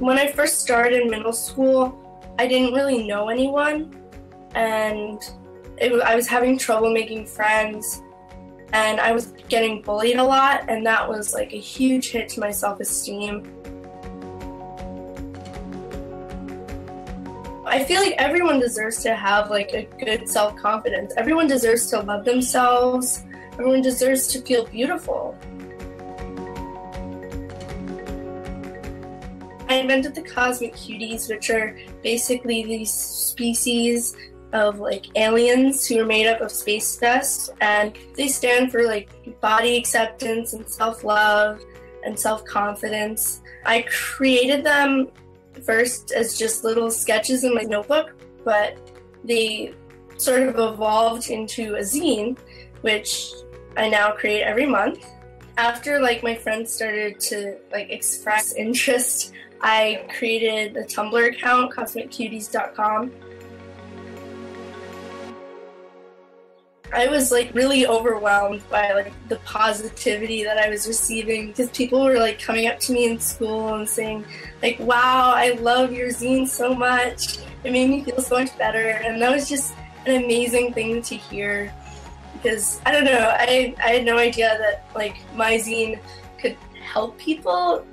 When I first started in middle school, I didn't really know anyone, and I was having trouble making friends, and I was getting bullied a lot, and that was like a huge hit to my self-esteem. I feel like everyone deserves to have like a good self-confidence. Everyone deserves to love themselves. Everyone deserves to feel beautiful. I invented the cosmic cuties, which are basically these species of like aliens who are made up of space dust, and they stand for like body acceptance and self-love and self-confidence. I created them first as just little sketches in my notebook, but they sort of evolved into a zine, which I now create every month. After like my friends started to like express interest, I created a Tumblr account, cosmiccuties.com. I was like really overwhelmed by like the positivity that I was receiving, because people were like coming up to me in school and saying like, wow, I love your zine so much. It made me feel so much better. And that was just an amazing thing to hear, because I don't know, I had no idea that like my zine could help people